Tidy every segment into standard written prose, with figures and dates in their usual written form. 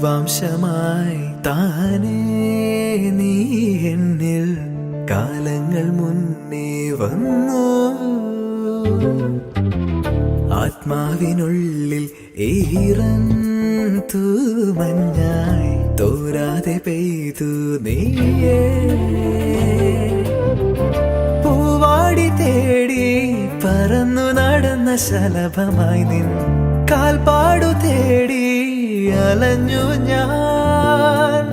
ജീവാംശമായി താനേ നീ എന്നിൽ കാലങ്ങൾ മുന്നേ വന്നു. ആത്മാവിനുള്ളിൽ ഈറൻ തൂമഞ്ഞായി തോരാതെ പെയ്തു നീയേ. പൂവാടി തേടി പറന്നു നടന്ന ശലഭമായി നിൻ കാൽപ്പാടു തേടി അലഞ്ഞു ഞാൻ.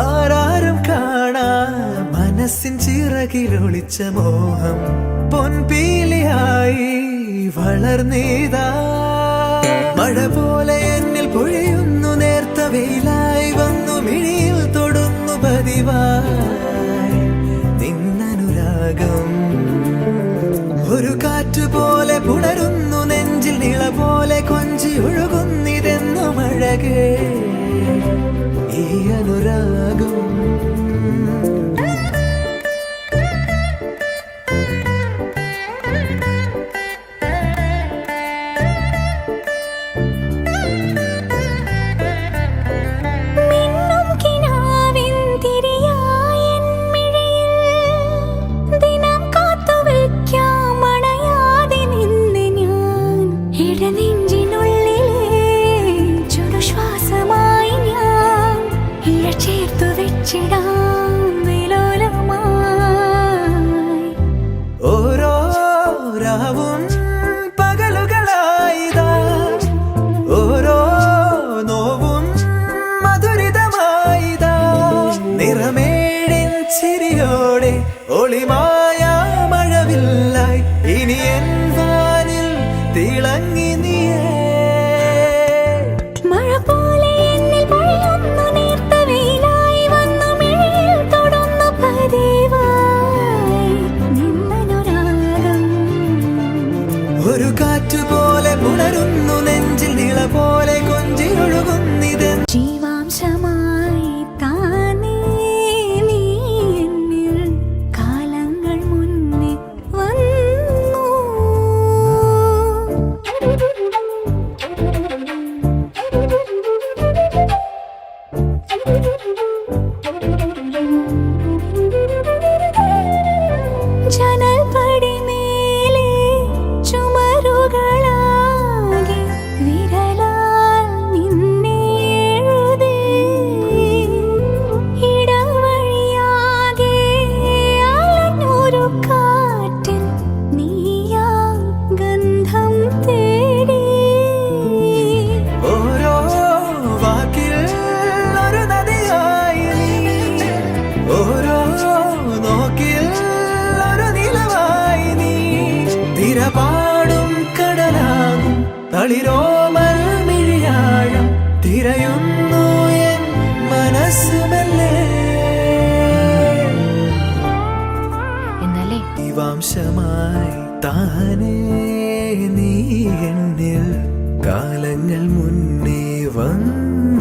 ആരാരും കാണാ മനസ്സിൻ ചിറകിലൊളിച്ച മോഹം പൊൻപീലിയായി വളർന്നീതാ. മഴ പോലെ എന്നിൽ പൊഴിയുന്നു, നേർത്ത വെയിലായി വന്നു മിഴിയിൽ തൊടുന്നു പതിവായി നിന്നനുരാഗം. ഒരു കാറ്റുപോലെ പുണരുന്നു നെഞ്ചിൽ, നിള പോലെ കൊഞ്ചി ഒഴുകുന്നിതെന്നു മഴകേ ഈ അനുരാഗം. ഓരോ രാവും പകലുകളായിതാ, ഓരോ നോവും മധുരിതമായിതാ. നിറമേടിൻ ചിരിയോടെ ഒളിമായ മഴവില്ലായി ഇനി എൻ വാനിൽ തിളങ്ങി നീയേ. ഒരു കാറ്റുപോലെ പുണരുന്നു നെഞ്ചിൽ, നിള പോലെ കൊഞ്ചി ഒഴുകുന്നിത്. ജീവാംശമായി താനേ നീ എന്നിൽ കാലങ്ങൾ മുന്നേ വന്നു. ജനൽ പടി മേലെ ചുമരുകളാകെ വിരലാൽ നിന്നെ എഴുതി. ഇടവഴിയാകെ അലഞ്ഞൊരു കാറ്റിൽ നീയാ ഗന്ധം തേടി. ഓരോ വാക്കിൽ ഒരു നദിയായി നീ, ഓരോ നോക്കിൽ ഒരു നിലവായി നീ. തിരപാടും കടലാകും തളിരോമൽ മിഴിയാഴം തിരയുന്നു എൻ മനസ്സുമല്ലേ. ജീവാംശമായി താനേ നീ എന്നിൽ കാലങ്ങൾ മുന്നേ വന്നു.